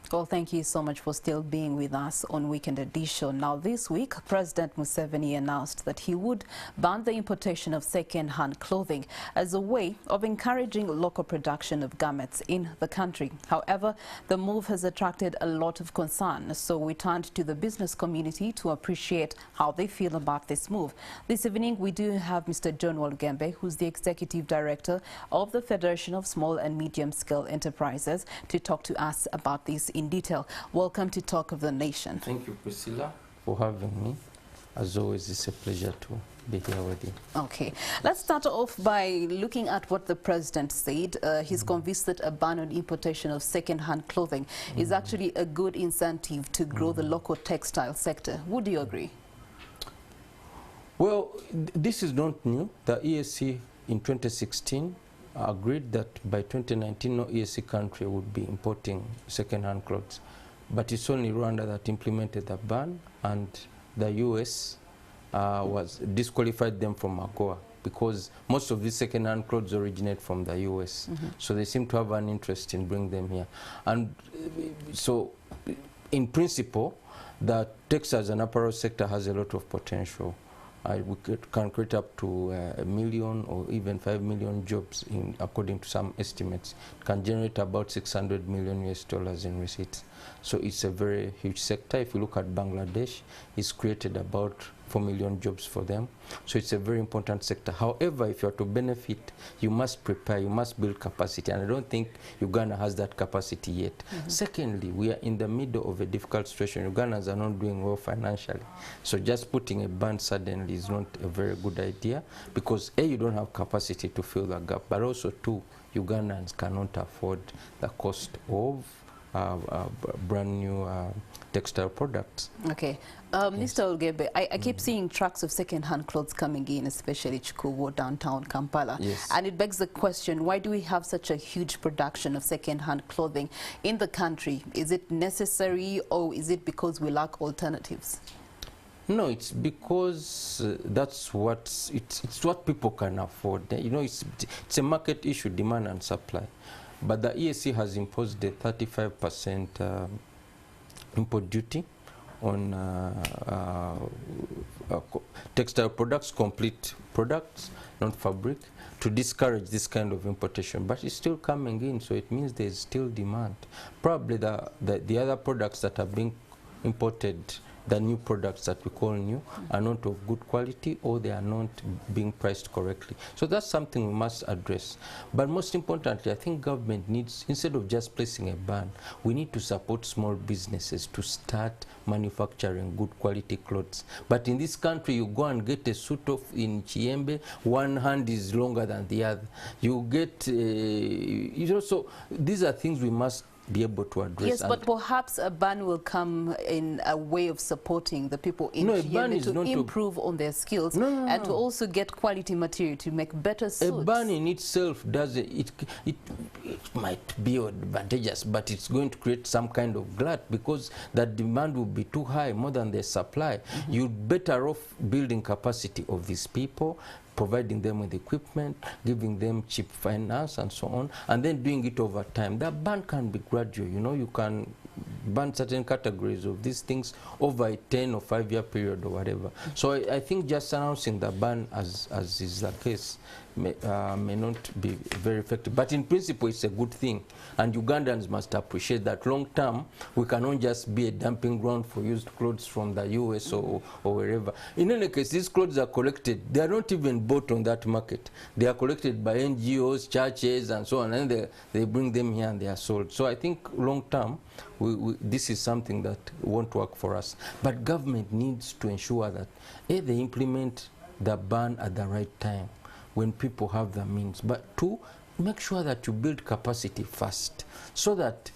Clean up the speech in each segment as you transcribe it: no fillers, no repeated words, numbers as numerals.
Well, thank you so much for still being with us on Weekend Edition. Now, this week, President Museveni announced that he would ban the importation of second-hand clothing as a way of encouraging local production of garments in the country. However, the move has attracted a lot of concern, so we turned to the business community to appreciate how they feel about this move. This evening, we do have Mr. John Walgembe, who's the Executive Director of the Federation of Small and Medium-Scale Enterprises, to talk to us about this in detail. Welcome to Talk of the Nation. Thank you, Priscilla, for having me. As always, it's a pleasure to be here with you. Okay, let's start off by looking at what the president said. He's convinced that a ban on importation of second-hand clothing is actually a good incentive to grow the local textile sector. Would you agree? Well, this is not new. The EAC in 2016 agreed that by 2019 no EAC country would be importing second-hand clothes. But it's only Rwanda that implemented the ban, and the US was disqualified them from AGOA because most of these second-hand clothes originate from the US. So they seem to have an interest in bringing them here. And so in principle, the textiles and apparel sector has a lot of potential. We can create up to 1 million or even 5 million jobs, according to some estimates. It can generate about $600 million US in receipts. So it's a very huge sector. If you look at Bangladesh, it's created about 4 million jobs for them. So it's a very important sector. However, if you are to benefit, you must prepare, you must build capacity. And I don't think Uganda has that capacity yet. Secondly, we are in the middle of a difficult situation. Ugandans are not doing well financially. So just putting a ban suddenly is not a very good idea because A, you don't have capacity to fill the gap, but also two, Ugandans cannot afford the cost of brand new textile products. Okay. Mr. Olgebe, I keep seeing trucks of second-hand clothes coming in, especially Chikuwo, downtown Kampala. Yes. And it begs the question, why do we have such a huge production of second-hand clothing in the country? Is it necessary, or is it because we lack alternatives? No, it's because that's what it's what people can afford. You know, it's a market issue, demand and supply. But the EAC has imposed a 35% import duty on textile products, complete products, not fabric, to discourage this kind of importation. But it's still coming in, so it means there's still demand. Probably the other products that are being imported, the new products that we call new, are not of good quality, or they are not being priced correctly. So that's something we must address. But most importantly, I think government needs, instead of just placing a ban, we need to support small businesses to start manufacturing good quality clothes. But in this country, you go and get a suit of in Chiembe, one hand is longer than the other. You get, you know, so these are things we must be able to address. Yes, but perhaps a ban will come in a way of supporting the people in Chiembe to improve on their skills and to also get quality material to make better suits. A ban in itself doesn't, it might be advantageous, but it's going to create some kind of glut because the demand will be too high, more than the supply. You're better off building capacity of these people, providing them with equipment, giving them cheap finance and so on, and then doing it over time. The ban can be gradual. You know, you can ban certain categories of these things over a 10 or 5-year period or whatever. So I think just announcing the ban as is the case may not be very effective. But in principle, it's a good thing. And Ugandans must appreciate that long term, we cannot just be a dumping ground for used clothes from the US or wherever. In any case, these clothes are collected. They are not even bought on that market. They are collected by NGOs, churches, and so on, and they bring them here and they are sold. So I think long term, this is something that won't work for us. But government needs to ensure that A, they implement the ban at the right time, when people have the means, but two, make sure that you build capacity first so that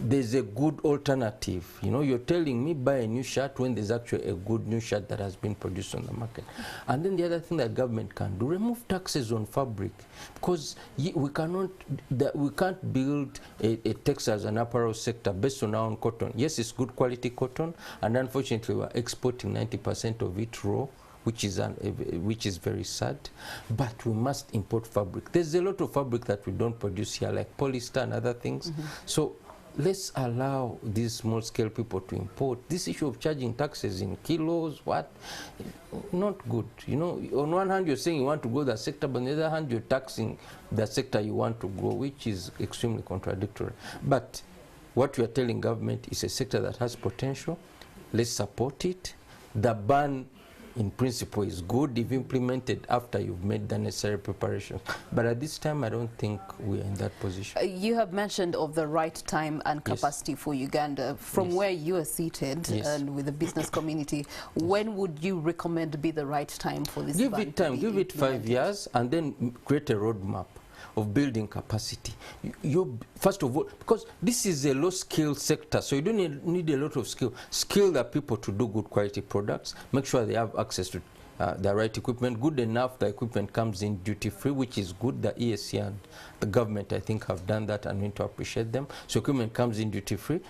there's a good alternative. You know, you're telling me buy a new shirt when there's actually a good new shirt that has been produced on the market. And then the other thing that government can do, remove taxes on fabric, because we can't build a textiles and apparel sector based on our own cotton. Yes, it's good quality cotton, and unfortunately we're exporting 90% of it raw, which is very sad. But we must import fabric. There's a lot of fabric that we don't produce here, like polyester and other things. So let's allow these small-scale people to import. This issue of charging taxes in kilos, what? Not good. You know, on one hand, you're saying you want to grow the sector, but on the other hand, you're taxing the sector you want to grow, which is extremely contradictory. But what we are telling government is a sector that has potential. Let's support it. The ban, in principle, is good if implemented after you've made the necessary preparations. But at this time, I don't think we are in that position. You have mentioned of the right time and capacity for Uganda. From where you are seated and with the business community, when would you recommend be the right time for this? Give it time. Give it 5 years and then create a roadmap of building capacity. You first of all, because this is a low-skill sector, so you don't need a lot of skill. Skill the people to do good quality products. Make sure they have access to the right equipment. Good enough, the equipment comes in duty-free, which is good. The ESC and the government, I think, have done that, and we need to appreciate them. So equipment comes in duty-free.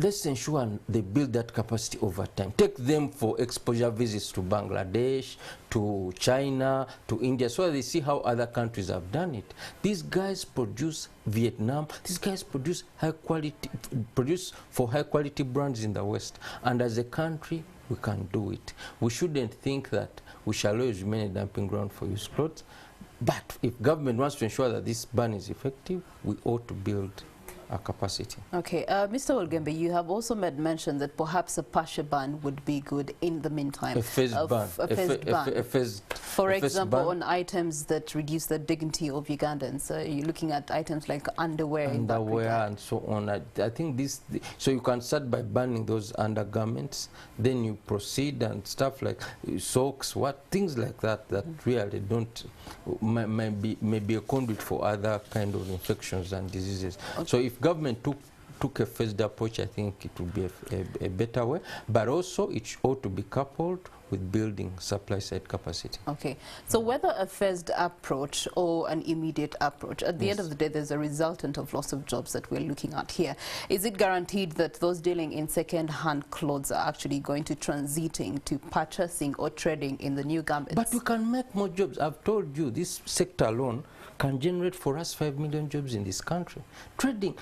Let's ensure they build that capacity over time. Take them for exposure visits to Bangladesh, to China, to India, so they see how other countries have done it. These guys produce Vietnam. These guys produce for high quality brands in the West. And as a country, we can do it. We shouldn't think that we shall always remain a dumping ground for used clothes. But if government wants to ensure that this ban is effective, we ought to build our capacity. Okay, Mr. Olgembe, you have also made mention that perhaps a partial ban would be good in the meantime. A phased ban. For example, on items that reduce the dignity of Ugandans. You're looking at items like underwear and so on. I think so you can start by banning those undergarments, then you proceed and stuff like socks, things like that really don't, may be a conduit for other kind of infections and diseases. Okay. So if government took a phased approach, I think it would be a better way, but also it ought to be coupled with building supply-side capacity. Okay, so whether a phased approach or an immediate approach, at the end of the day, there's a resultant of loss of jobs that we're looking at here. Is it guaranteed that those dealing in second-hand clothes are actually going to transiting to purchasing or trading in the new garments? But we can make more jobs. I've told you, this sector alone can generate for us 5 million jobs in this country. Trading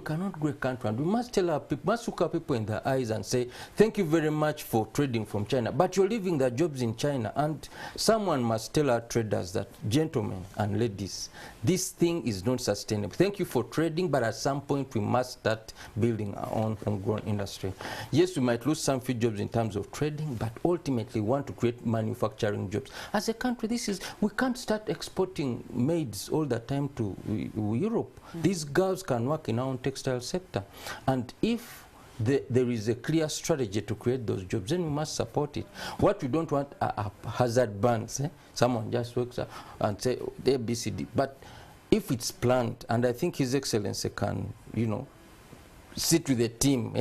cannot grow a country, and we must tell our people, must look our people in the eyes and say, thank you very much for trading from China, but you're leaving the jobs in China. And someone must tell our traders that, gentlemen and ladies, this thing is not sustainable. Thank you for trading, but at some point we must start building our own homegrown industry. Yes, we might lose some few jobs in terms of trading, but ultimately we want to create manufacturing jobs. As a country, we can't start exporting maids all the time to Europe. These girls can work in our own textile sector. And if there is a clear strategy to create those jobs, then we must support it. What we don't want are hazard bans. Someone just wakes up and say, oh, the ABCD. But if it's planned, and I think His Excellency can, sit with a team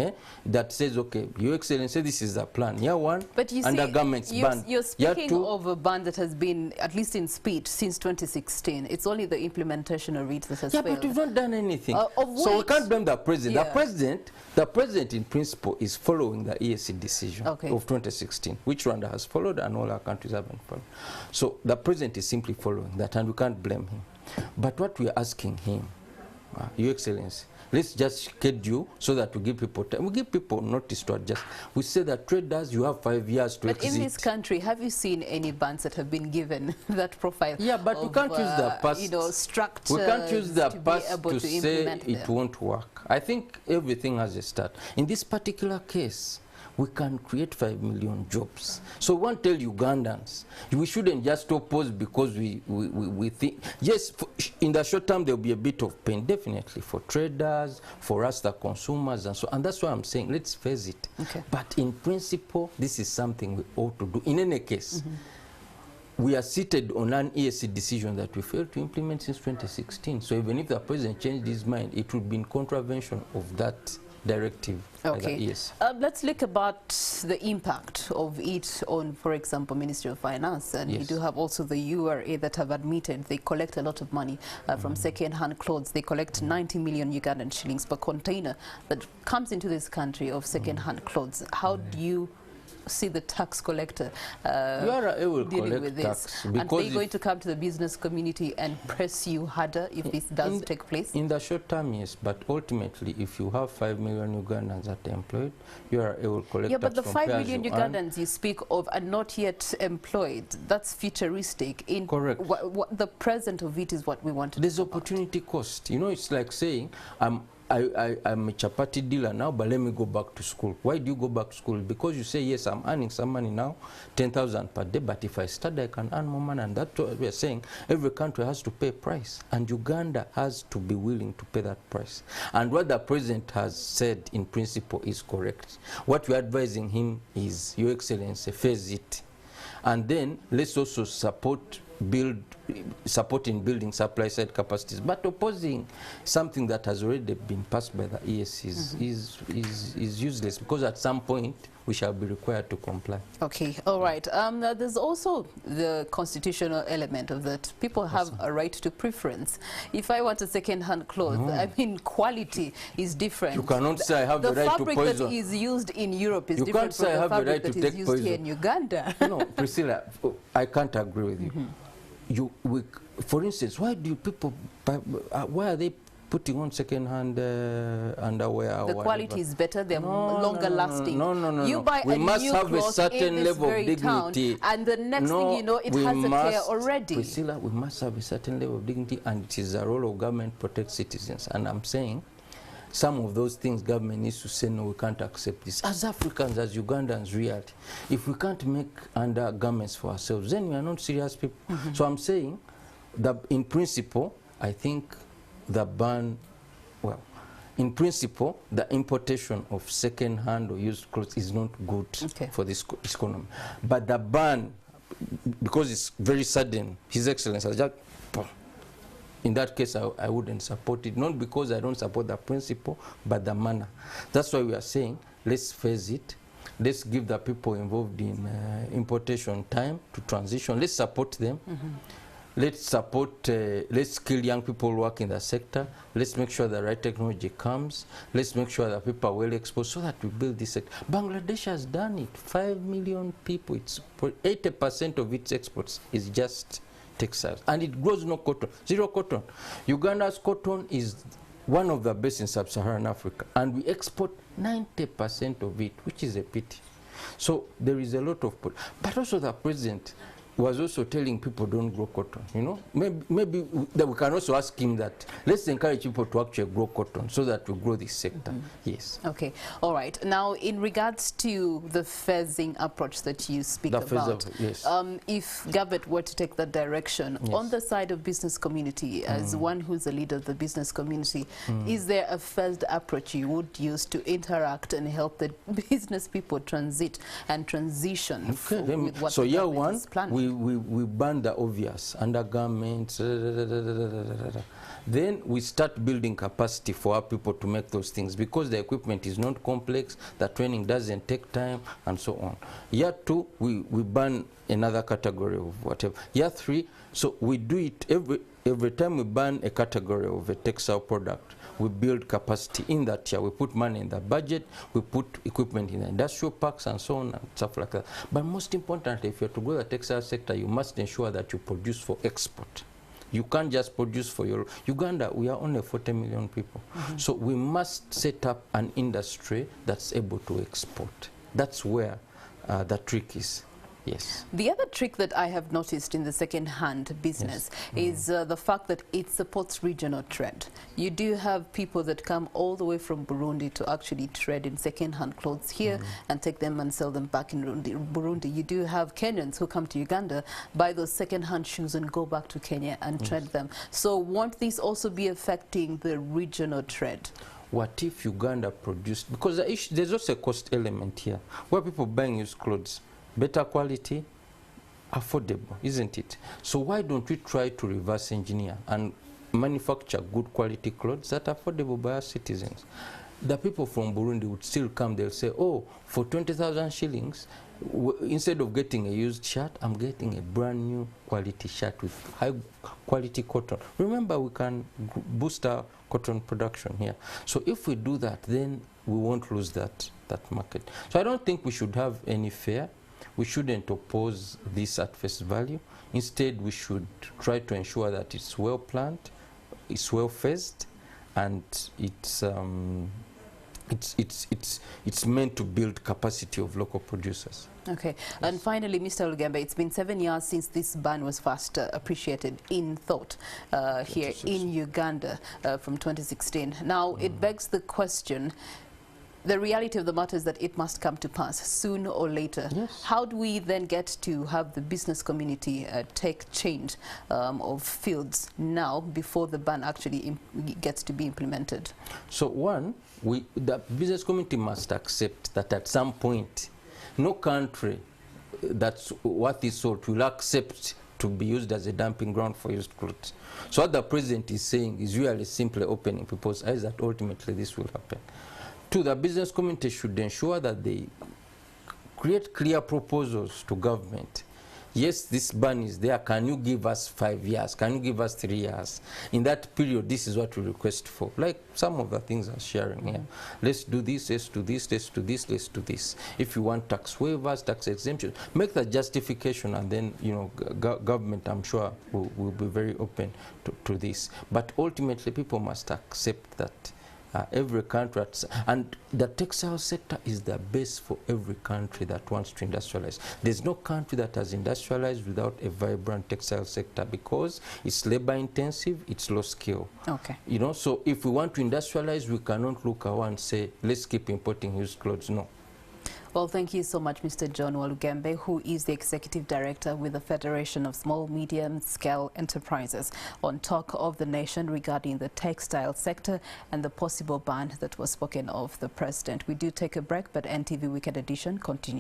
that says, okay, Your Excellency, this is the plan. Year one, but you undergarments ban. You're speaking of a ban that has been, at least in speech, since 2016. It's only the implementation of it that has failed. But we've not done anything. So we can't blame the president. Yeah. The president, in principle, is following the ESC decision of 2016, which Rwanda has followed and all our countries haven't followed. So the president is simply following that, and we can't blame him. But what we are asking him, Your Excellency, let's just schedule so that we give people time. We give people notice to adjust. We say that traders, you have 5 years to exit. But in this country, have you seen any bans that have been given that profile? Yeah, but we can't use the past. Structures. We can't use the past to say it them. Won't work. I think everything has a start. In this particular case, we can create 5 million jobs. So we want to tell Ugandans, we shouldn't just oppose because we think, yes, in the short term there will be a bit of pain, definitely, for traders, for us, the consumers, and so on. And that's why I'm saying, let's face it. Okay. But in principle, this is something we ought to do. In any case, we are seated on an ESC decision that we failed to implement since 2016. So even if the president changed his mind, it would be in contravention of that directive. Okay. Yes. Let's look about the impact of it on, for example, Ministry of Finance. And you do have also the URA that have admitted they collect a lot of money from second-hand clothes. They collect 90 million Ugandan shillings per container that comes into this country of second-hand clothes. How do you see the tax collector dealing with this? And they're going to come to the business community and press you harder if this does take place? In the short term, yes, but ultimately, if you have 5 million Ugandans that are employed, you are able to collect. Yeah, but the 5 million Ugandans you speak of are not yet employed. That's futuristic. Correct. The present of it is what we want to There's opportunity cost. You know, it's like saying, I'm a chapati dealer now, but let me go back to school. Why do you go back to school? Because you say, yes, I'm earning some money now, 10,000 per day, but if I study, I can earn more money. And that's what we are saying. Every country has to pay a price, and Uganda has to be willing to pay that price. And what the president has said in principle is correct. What we're advising him is, Your Excellency, phase it. And then let's also supporting building supply side capacities, but opposing something that has already been passed by the EAC is useless, because at some point we shall be required to comply. Okay, all right. There's also the constitutional element of that. People have a right to preference. If I want a second-hand clothes, I mean, quality is different. You cannot say I have the right to poison. The fabric that is used in Europe is different from the fabric that is used here in Uganda. No, Priscilla, I can't agree with you. For instance, why do people, why are they putting on second-hand underwear? The quality is better, they're longer lasting. No. You buy we a must new have a cloth certain in this level of very dignity. town, and the next thing you know, it has a care already. Priscilla, we must have a certain level of dignity, and it is the role of government to protect citizens. And I'm saying, some of those things government needs to say, no, we can't accept this. As Africans, as Ugandans, really, if we can't make undergarments for ourselves, then we are not serious people. So I'm saying that in principle, I think the ban, well, in principle, the importation of second-hand or used clothes is not good for this economy. But the ban, because it's very sudden, His Excellency has just, in that case, I wouldn't support it, not because I don't support the principle, but the manner. That's why we are saying, let's phase it. Let's give the people involved in importation time to transition. Let's support them. Let's support, let's skill young people who work in the sector. Let's make sure the right technology comes. Let's make sure that people are well exposed so that we build this sector. Bangladesh has done it. 5 million people. It's 80% of its exports is just textiles, and it grows no cotton, zero cotton. Uganda's cotton is one of the best in sub-Saharan Africa, and we export 90% of it, which is a pity. So there is a lot of, but also the president was also telling people don't grow cotton, you know. Maybe that we can also ask him that, let's encourage people to actually grow cotton so that we grow this sector. Yes. Okay. All right. Now, in regards to the phasing approach that you speak about, if government were to take that direction, on the side of business community, as one who's a leader of the business community, is there a phased approach you would use to interact and help the business people transit and transition with what the government is planning? We ban the obvious, undergarments, then we start building capacity for our people to make those things, because the equipment is not complex, the training doesn't take time, and so on. Year 2, we ban another category of whatever. Year 3, so we do it every time we ban a category of a textile product, we build capacity in that year. We put money in the budget, we put equipment in the industrial parks and so on and stuff like that. But most importantly, if you're to grow the textile sector, you must ensure that you produce for export. You can't just produce for your... Uganda, we are only 40 million people. So we must set up an industry that's able to export. That's where the trick is. Yes. The other trick that I have noticed in the second-hand business is the fact that it supports regional trade. You do have people that come all the way from Burundi to actually trade in second-hand clothes here and take them and sell them back in Burundi. You do have Kenyans who come to Uganda, buy those second-hand shoes and go back to Kenya and trade them. So won't this also be affecting the regional trade? What if Uganda produced... Because there's also a cost element here, where people buying used clothes. Better quality, affordable, isn't it? So why don't we try to reverse engineer and manufacture good quality clothes that are affordable by our citizens? The people from Burundi would still come, they'll say, oh, for 20,000 shillings, instead of getting a used shirt, I'm getting a brand new quality shirt with high quality cotton. Remember, we can boost our cotton production here. So if we do that, then we won't lose that that market. So I don't think we should have any fear. We shouldn't oppose this at face value. Instead, we should try to ensure that it's well planned, it's well phased, and it's meant to build capacity of local producers. Okay, yes. And finally, Mr. Lugembe, it's been 7 years since this ban was first appreciated in thought here in Uganda from 2016. Now, it begs the question, the reality of the matter is that it must come to pass sooner or later. Yes. How do we then get to have the business community take change of fields now before the ban actually gets to be implemented? So one, the business community must accept that at some point, no country that's worth its salt will accept to be used as a dumping ground for used clothes. So what the president is saying is really simply opening people's eyes that ultimately this will happen. Two, the business community should ensure that they create clear proposals to government. Yes, this ban is there. Can you give us 5 years? Can you give us 3 years? In that period, this is what we request for. Like some of the things I'm sharing here. Let's do this, let's do this, let's do this, let's do this. If you want tax waivers, tax exemptions, make the justification, and then, you know, government, I'm sure, will be very open to this. But ultimately, people must accept that every country, and the textile sector is the base for every country that wants to industrialize. There's no country that has industrialized without a vibrant textile sector, because it's labor intensive, it's low skill. Okay. You know, so if we want to industrialize, we cannot look around and say, let's keep importing used clothes. No. Well, thank you so much, Mr. John Walugembe, who is the Executive Director with the Federation of Small, Medium Scale Enterprises, on Talk of the Nation regarding the textile sector and the possible ban that was spoken of the President. We do take a break, but NTV Weekend Edition continues.